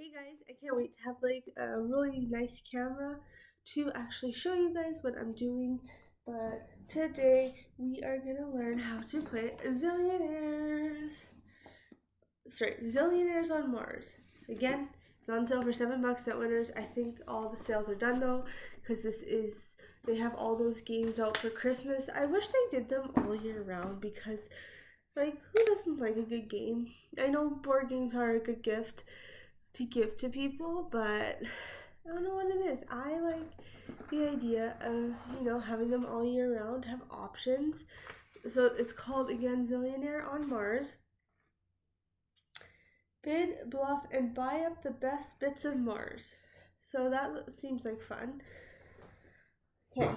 Hey guys, I can't wait to have like a really nice camera to actually show you guys what I'm doing. But today we are gonna learn how to play Zillionaires. Sorry, Zillionaires on Mars. Again, it's on sale for $7 at Winners. I think all the sales are done though, because they have all those games out for Christmas. I wish they did them all year round because like who doesn't like a good game? I know board games are a good gift to give to people, but I don't know what it is. I like the idea of, having them all year round, have options. So it's called, again, Zillionaire on Mars. Bid, bluff, and buy up the best bits of Mars. So that seems like fun. Okay.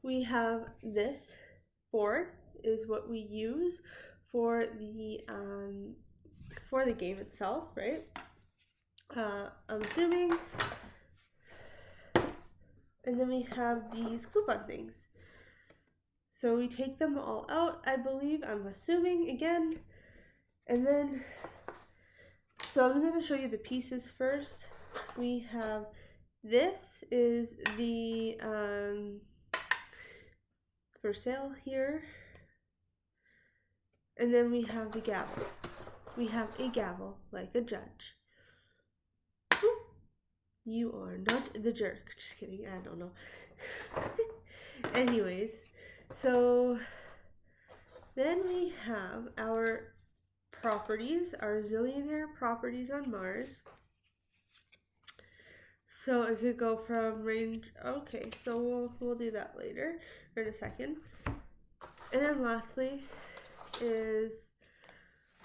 We have this board is what we use for the game itself, right? I'm assuming. And then we have these coupon things. So we take them all out, I believe, I'm assuming, again. And then, so I'm going to show you the pieces first. We have, this is the, for sale here. And then we have the gavel. We have a gavel, like a judge. You are not the jerk. Just kidding, I don't know. Anyways, so then we have our properties, our Zillionaire properties on Mars. So it could go from range, okay, so we'll do that later, or in a second. And then lastly is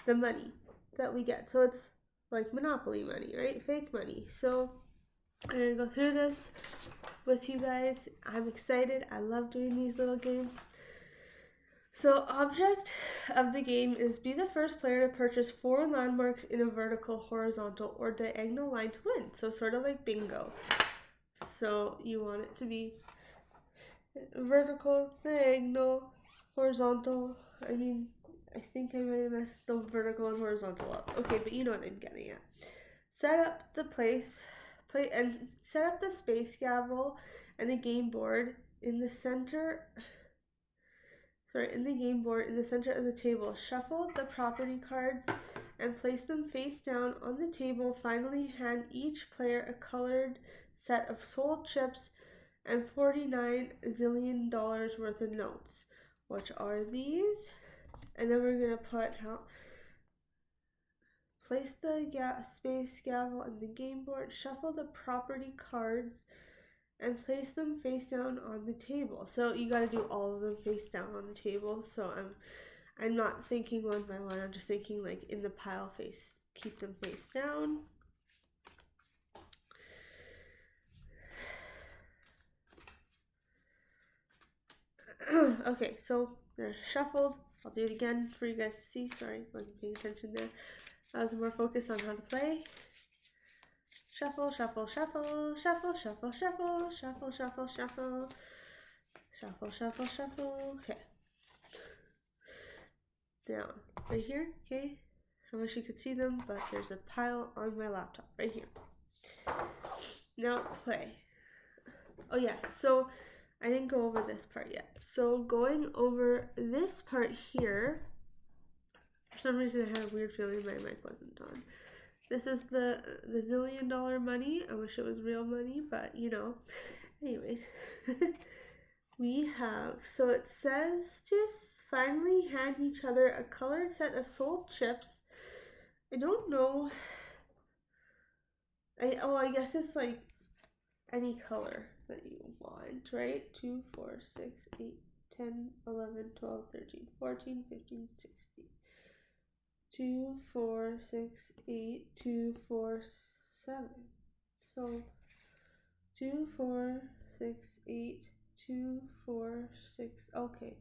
the money that we get. So it's like Monopoly money, right? Fake money. So I'm gonna go through this with you guys. I'm excited. I love doing these little games. So object of the game is be the first player to purchase 4 landmarks in a vertical, horizontal, or diagonal line to win. So sort of like bingo. So you want it to be vertical, diagonal, horizontal. I think I might have messed the vertical and horizontal up. Okay, but you know what I'm getting at. Set up the set up the space gavel and the game board in the center. In the game board in the center of the table. Shuffle the property cards and place them face down on the table. Finally, hand each player a colored set of soul chips and $49 zillion worth of notes. Which are these? And then we're going to put place the space gavel on the game board. Shuffle the property cards and place them face down on the table. So you got to do all of them face down on the table. So I'm not thinking one by one. I'm just thinking like in the pile face. Keep them face down. Okay, so they're shuffled. I'll do it again for you guys to see. Sorry, wasn't paying attention there. I was more focused on how to play. Shuffle, shuffle, shuffle, shuffle, shuffle, shuffle, shuffle, shuffle, shuffle, shuffle, shuffle, shuffle. Okay. Down. Right here, okay? I wish you could see them, but there's a pile on my laptop right here. Now play. Oh yeah, so I didn't go over this part yet. So going over this part here, for some reason I had a weird feeling my mic wasn't on. This is the $1 zillion money. I wish it was real money, but Anyways, we have, so it says to finally hand each other a colored set of soul chips. I don't know. I guess it's like any color that you want, right? 2, 4, 6, 8, 10, 11, 12, 13, 14, 15, 16. 2, 4, 6, 8, 2, 4, 7. So 2, 4, 6, 8, 2, 4, 6. Okay.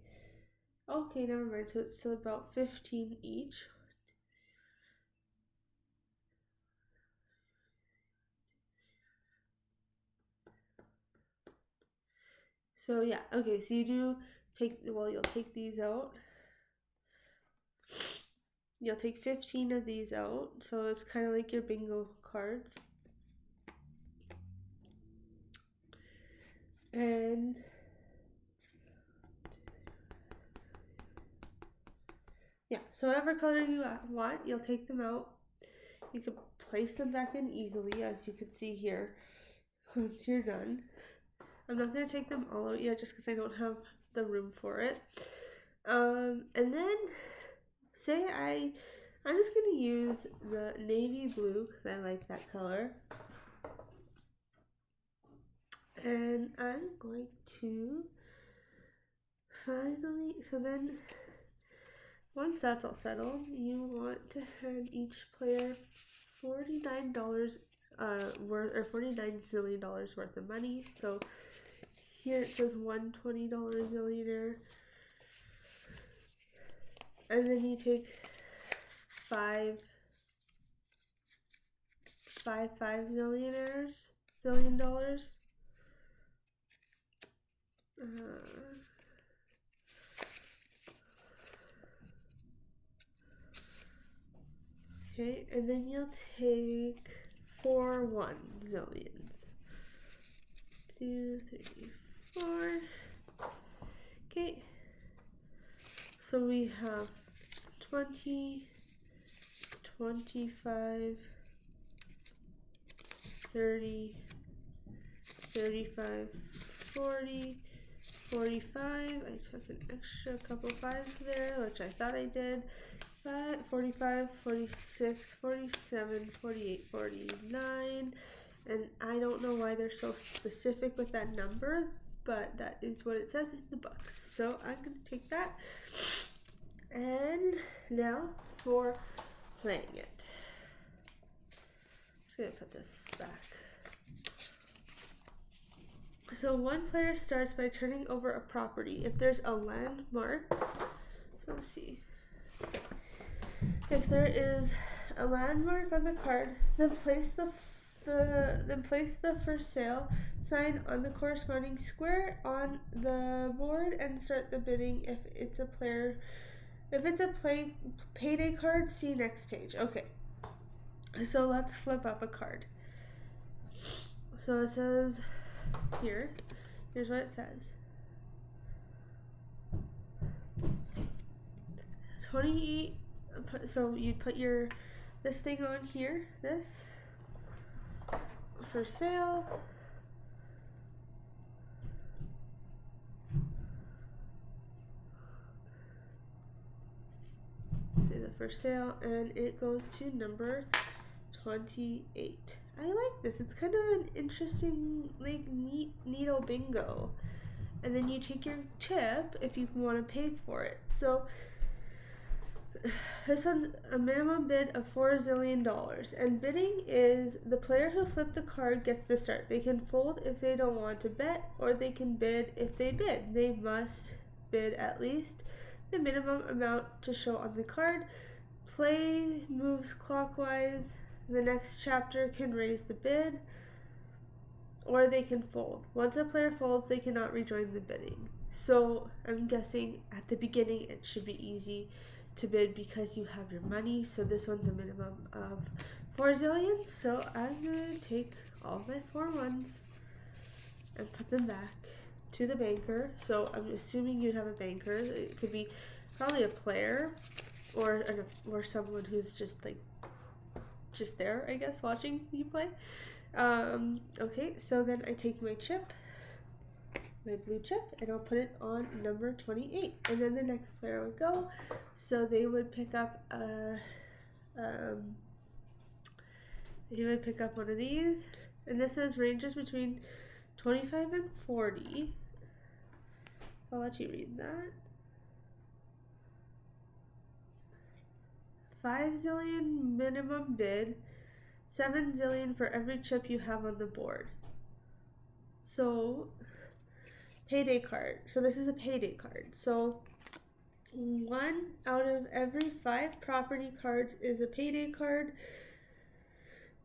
Okay, never mind. So it's still about 15 each. So yeah, okay, so you'll take these out. You'll take 15 of these out, so it's kind of like your bingo cards. And yeah, so whatever color you want, you'll take them out. You can place them back in easily, as you can see here, once you're done. I'm not going to take them all out yet just because I don't have the room for it. And then, say I'm just going to use the navy blue because I like that color. And I'm going to finally, so then once that's all settled, you want to hand each player $49 worth, or $49 zillion worth of money. So here it says $120 zillionaire, and then you take five zillion dollars. Okay, and then you'll take 4 1 zillions. 2, 3, 4. Okay, so we have 20, 25, 30, 35, 40, 45. I took an extra couple fives there, which I thought I did. 45, 46, 47, 48, 49. And I don't know why they're so specific with that number, but that is what it says in the books. So I'm going to take that. And now for playing it. I'm just going to put this back. So one player starts by turning over a property. If there's a landmark, so let's see. If there is a landmark on the card, then place the for sale sign on the corresponding square on the board and start the bidding. If it's a payday card, see next page. Okay. So let's flip up a card. So it says here. Here's what it says. 28. So you'd put this thing on here. This for sale. See the for sale, and it goes to number 28. I like this. It's kind of an interesting, like, neato bingo. And then you take your chip if you want to pay for it. So this one's a minimum bid of $4 zillion. And bidding is the player who flipped the card gets to start. They can fold if they don't want to bet, or they can bid if they bid. They must bid at least the minimum amount to show on the card. Play moves clockwise. The next chapter can raise the bid, or they can fold. Once a player folds, they cannot rejoin the bidding. So I'm guessing at the beginning it should be easy to bid because you have your money. So this one's a minimum of 4 zillions. So I'm going to take all my 4 ones and put them back to the banker. So I'm assuming you have a banker. It could be probably a player or someone who's just there, I guess, watching you play. Okay, so then I take my chip, my blue chip, and I'll put it on number 28. And then the next player would go. So they would pick up one of these. And this says ranges between 25 and 40. I'll let you read that. 5 zillion minimum bid, 7 zillion for every chip you have on the board. So, payday card. So this is a payday card. So 1 out of every 5 property cards is a payday card.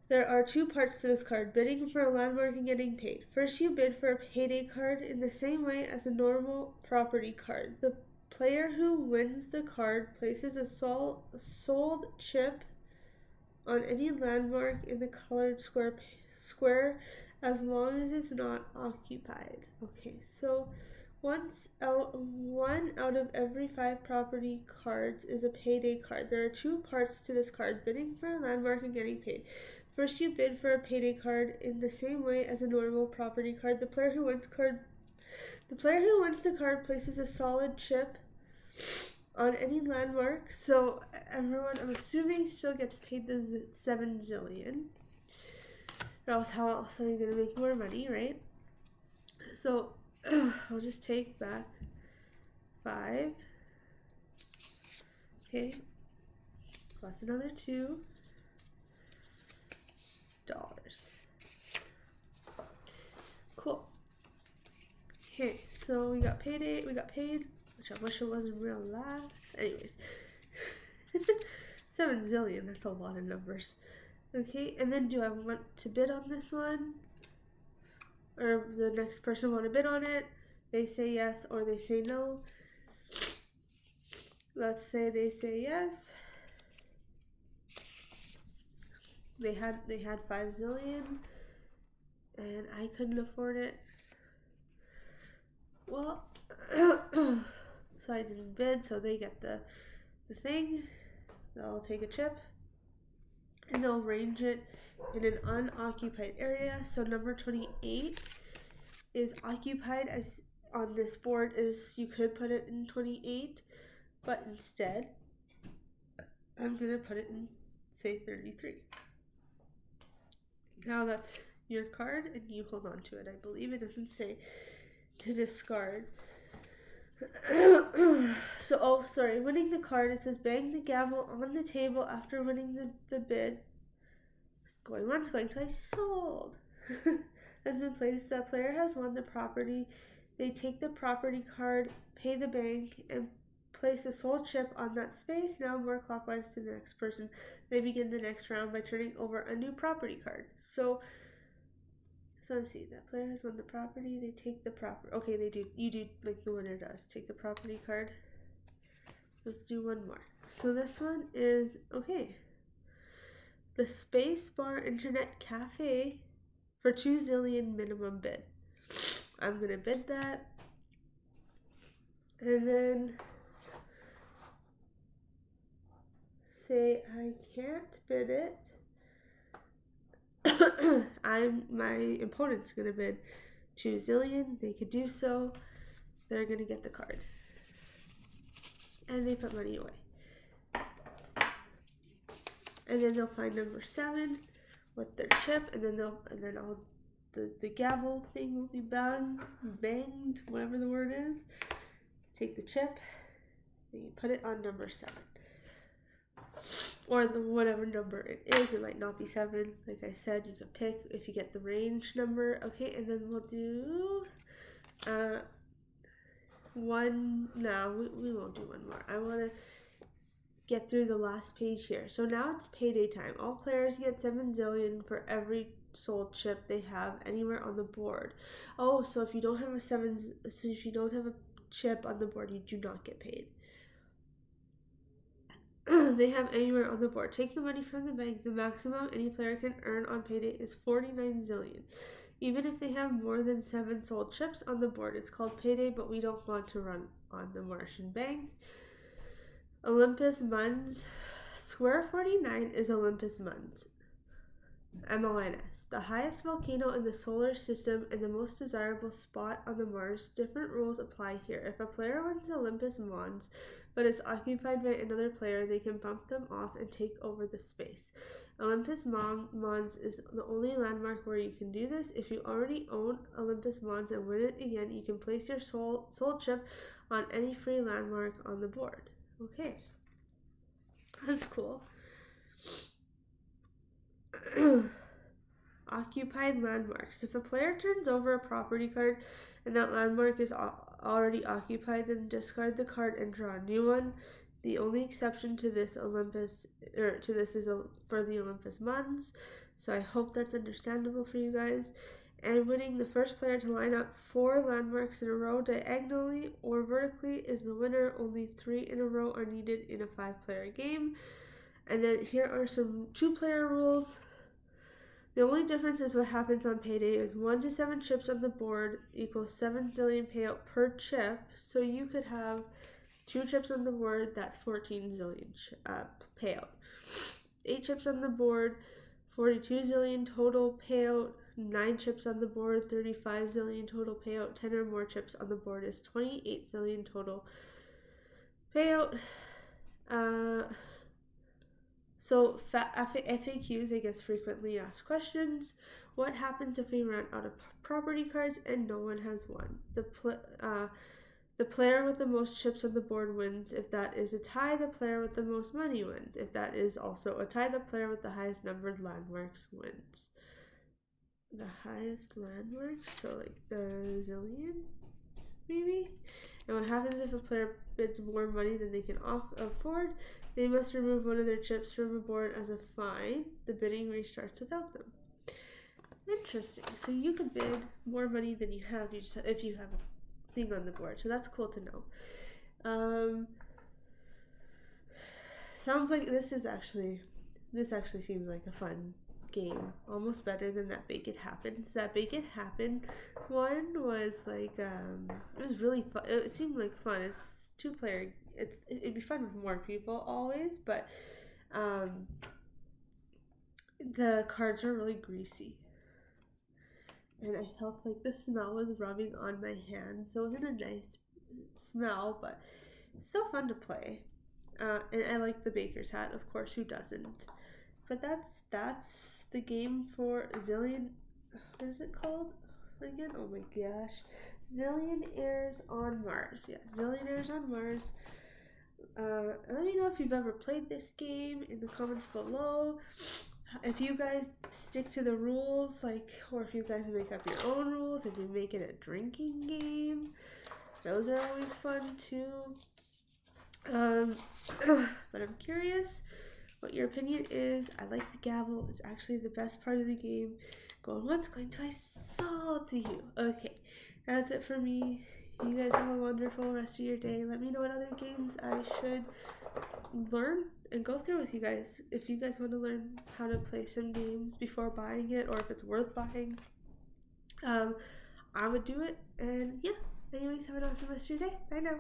There are 2 parts to this card: bidding for a landmark and getting paid. First, you bid for a payday card in the same way as a normal property card. The Player who wins the card places a sold chip on any landmark in the colored square as long as it's not occupied. Okay, so one out of every 5 property cards is a payday card. There are 2 parts to this card: bidding for a landmark and getting paid. First, you bid for a payday card in the same way as a normal property card. The player who wins the card places a solid chip on any landmark. So everyone, I'm assuming, still gets paid the 7 zillion. Or else how else are you gonna make more money, right? So I'll just take back 5. Okay. Plus another $2. Cool. Okay, so we got paid, which I wish it wasn't real life. Anyways. 7 zillion, that's a lot of numbers. Okay, and then do I want to bid on this one? Or the next person want to bid on it? They say yes or they say no. Let's say they say yes. They had 5 zillion and I couldn't afford it. Well, so I didn't bid, so they get the thing. They'll take a chip and they'll arrange it in an unoccupied area. So number 28 is occupied, as on this board is you could put it in 28, but instead I'm gonna put it in, say, 33. Now that's your card and you hold on to it. I believe it doesn't say to discard. So, oh, sorry, winning the card, it says bang the gavel on the table after winning the bid. Going once, going twice, sold. Has been placed. That player has won the property. They take the property card, pay the bank, and place a sold chip on that space. Now more clockwise to the next person. They begin the next round by turning over a new property card. So let's see. That player has won the property. They take the property. Okay, they do. You do like the winner does. Take the property card. Let's do one more. So this one is, okay, the Space Bar Internet Cafe for 2 zillion minimum bid. I'm gonna bid that, and then say I can't bid it. My opponent's gonna bid 2 zillion. They could do so. They're gonna get the card, and they put money away. And then they'll find number 7 with their chip, and then the gavel thing will be banged, whatever the word is. Take the chip, and you put it on number 7. Or whatever number it is. It might not be 7. Like I said, you could pick if you get the range number. Okay, and then we'll do one. No, we won't do one more. I want to get through the last page here. So now it's payday time. All players get 7 zillion for every sold chip they have anywhere on the board. Oh, so if you don't have if you don't have a chip on the board, you do not get paid. They have anywhere on the board. Take the money from the bank. The maximum any player can earn on payday is 49 zillion. Even if they have more than 7 sold chips on the board, it's called payday, but we don't want to run on the Martian Bank. Olympus Mons. Square 49 is Olympus Mons. MONS. The highest volcano in the solar system and the most desirable spot on the Mars. Different rules apply here. If a player wins Olympus Mons, but is occupied by another player, they can bump them off and take over the space. Olympus Mons is the only landmark where you can do this. If you already own Olympus Mons and win it again, you can place your soul chip on any free landmark on the board. Okay, that's cool. Occupied landmarks. If a player turns over a property card and that landmark is already occupied, then discard the card and draw a new one. The only exception to this is for the Olympus Mons. So I hope that's understandable for you guys. and winning the first player to line up 4 landmarks in a row diagonally or vertically is the winner. Only 3 in a row are needed in a 5-player game. And then here are some 2-player rules. The only difference is what happens on payday is 1 to 7 chips on the board equals 7 zillion payout per chip. So you could have 2 chips on the board, that's 14 zillion payout. 8 chips on the board, 42 zillion total payout. 9 chips on the board, 35 zillion total payout. 10 or more chips on the board is 28 zillion total payout. So FAQs, I guess, frequently asked questions. What happens if we run out of property cards and no one has one? The player with the most chips on the board wins. If that is a tie, the player with the most money wins. If that is also a tie, the player with the highest numbered landmarks wins. The highest landmarks? So like the zillion, maybe? And what happens if a player bids more money than they can afford? They must remove one of their chips from a board as a fine. The bidding restarts without them. Interesting. So you can bid more money than you have if you have a thing on the board. So that's cool to know. Sounds like this actually seems like a fun game. Almost better than that Bake It Happen. So that Bake It Happen one was like it was really fun. It seemed like fun. It's 2-player. It'd be fun with more people always, but the cards are really greasy. And I felt like the smell was rubbing on my hands. So it wasn't a nice smell, but it's still fun to play. And I like the baker's hat, of course, who doesn't? But that's the game for What is it called again? Oh my gosh. Zillionaires on Mars. Yeah, Zillionaires on Mars. Let me know if you've ever played this game in the comments below. If you guys stick to the rules, or if you guys make up your own rules, if you make it a drinking game, those are always fun too. But I'm curious what your opinion is. I like the gavel. It's actually the best part of the game. Going once, going twice, salty you. Okay, that's it for me. You guys have a wonderful rest of your day. Let me know what other games I should learn and go through with you guys. If you guys want to learn how to play some games before buying it, or if it's worth buying, I would do it. And yeah, anyways, have an awesome rest of your day. Bye now.